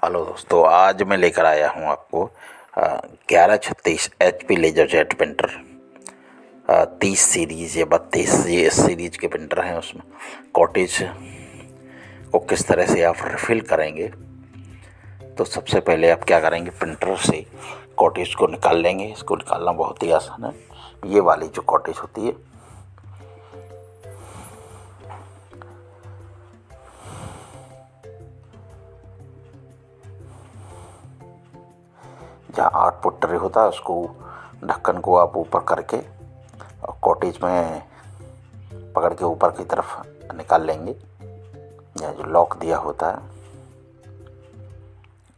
Hello दोस्तों, आज मैं लेकर आया हूँ आपको 1136 HP laser jet printer. 30 series या 32 ये सीरीज के प्रिंटर हैं। उसमें कॉटेज को किस तरह से आप रिफ़िल करेंगे, तो सबसे पहले आप क्या करेंगे, प्रिंटर से कॉटेज को निकाल लेंगे। इसको निकालना बहुत ही आसान है। ये वाली जो कॉटेज होती है, जहाँ आउटपुट ट्रे होता है, उसको ढक्कन को आप ऊपर करके और कॉटेज में पकड़ के ऊपर की तरफ निकाल लेंगे, या जो लॉक दिया होता है,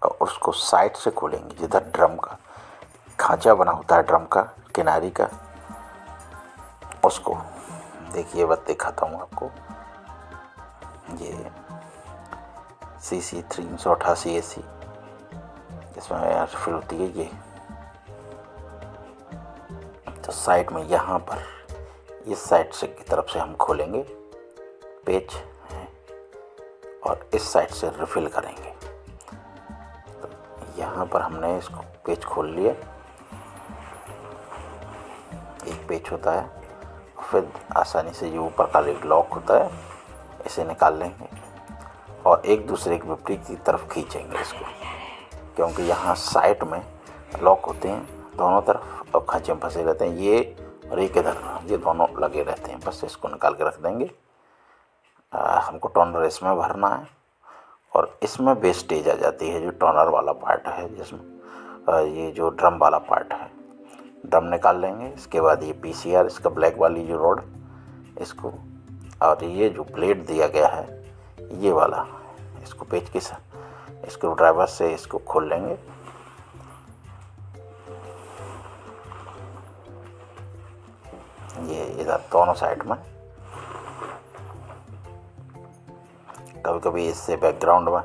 और उसको साइड से खोलेंगे। जिधर ड्रम का खांचा बना होता है, ड्रम का किनारी का, उसको देखिए, बस दिखाता हूँ आपको। ये CC 388 AC इसमें रिफिल होती है। ये तो साइड में यहाँ पर इस साइड से की तरफ से हम खोलेंगे पेच, और इस साइड से रिफिल करेंगे। तो यहाँ पर हमने इसको पेच खोल लिया। एक पेच होता है, फिर आसानी से जो ऊपर का लॉक होता है, इसे निकाल लेंगे और एक दूसरे के विपरीत की तरफ खींचेंगे इसको, क्योंकि यहाँ साइड में लॉक होते हैं दोनों तरफ और खांचे में फंसे रहते हैं। ये और एक इधर, ये दोनों लगे रहते हैं। बस इसको निकाल के रख देंगे। हमको टोनर इसमें भरना है, और इसमें वेस्टेज आ जाती है, जो टोनर वाला पार्ट है, जिसमें ये जो ड्रम वाला पार्ट है, ड्रम निकाल लेंगे। इसके बाद ये PCR, इसका ब्लैक वाली जो रोड, इसको, और ये जो ब्लेड दिया गया है ये वाला, इसको पेच के साथ स्क्रू ड्राइवर से इसको खोल लेंगे। ये इधर दोनों साइड में, कभी कभी इससे बैकग्राउंड में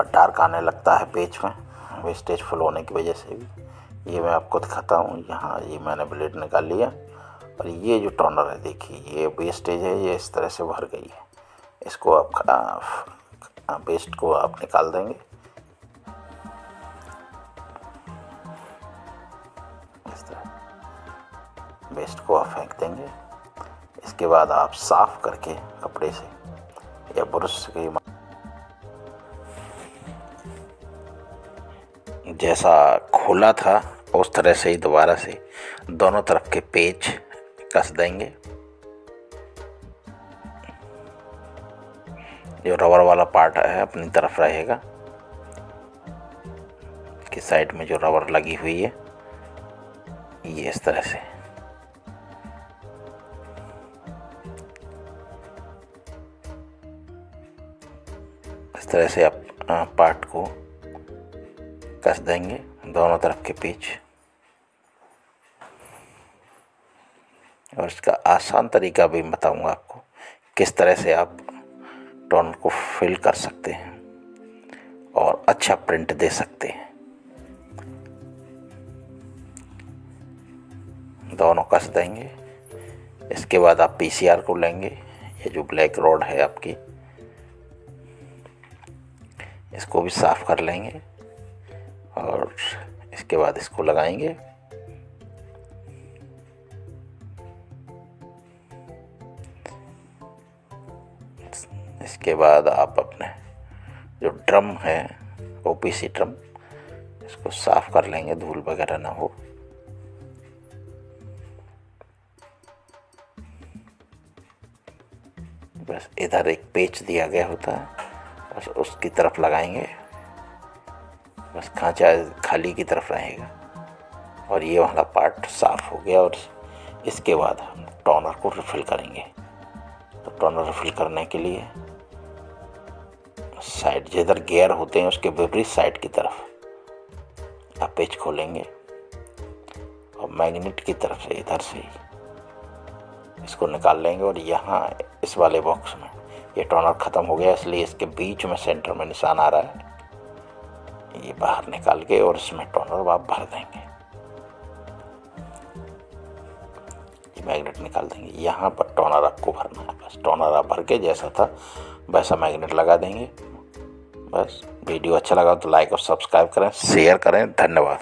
डार्क आने लगता है पेज में, वेस्टेज फुल होने की वजह से भी। ये मैं आपको दिखाता हूँ। यहाँ ये मैंने ब्लेड निकाल लिया, और ये जो टोनर है, देखिए, ये वेस्टेज है, ये इस तरह से भर गई है। इसको आप वेस्ट को आप निकाल देंगे। इस तरह वेस्ट को आप फेंक देंगे। इसके बाद आप साफ करके कपड़े से या ब्रश से, जैसा खोला था उस तरह से ही दोबारा से दोनों तरफ के पेच कस देंगे। जो रबर वाला पार्ट है अपनी तरफ रहेगा, कि साइड में जो रबर लगी हुई है, ये इस तरह से आप पार्ट को कस देंगे, दोनों तरफ के पेच। और इसका आसान तरीका भी बताऊंगा आपको, किस तरह से आप टोनर को फिल कर सकते हैं और अच्छा प्रिंट दे सकते हैं। दोनों कस देंगे। इसके बाद आप PCR को लेंगे। ये जो ब्लैक रॉड है आपकी, इसको भी साफ कर लेंगे, और इसके बाद इसको लगाएंगे। इसके बाद आप अपने जो ड्रम है, OPC ड्रम, इसको साफ कर लेंगे, धूल वगैरह ना हो। बस इधर एक पेच दिया गया होता है, बस उसकी तरफ लगाएंगे। बस खांचा खाली की तरफ रहेगा, और ये वाला पार्ट साफ हो गया। और इसके बाद हम टोनर को रिफिल करेंगे। तो टोनर रिफिल करने के लिए साइड, जिधर गियर होते हैं उसके विपरीत साइड की तरफ आप पेच खोलेंगे, और मैग्नेट की तरफ से इधर से इसको निकाल लेंगे। और यहाँ इस वाले बॉक्स में ये टोनर ख़त्म हो गया, इसलिए इसके बीच में सेंटर में निशान आ रहा है। ये बाहर निकाल के और इसमें टोनर आप भर देंगे। ये मैग्नेट निकाल देंगे। यहाँ पर टोनर आपको भरना है। बस टोनर आप भर के जैसा था वैसा मैग्नेट लगा देंगे। बस वीडियो अच्छा लगा तो लाइक और सब्सक्राइब करें, शेयर करें। धन्यवाद।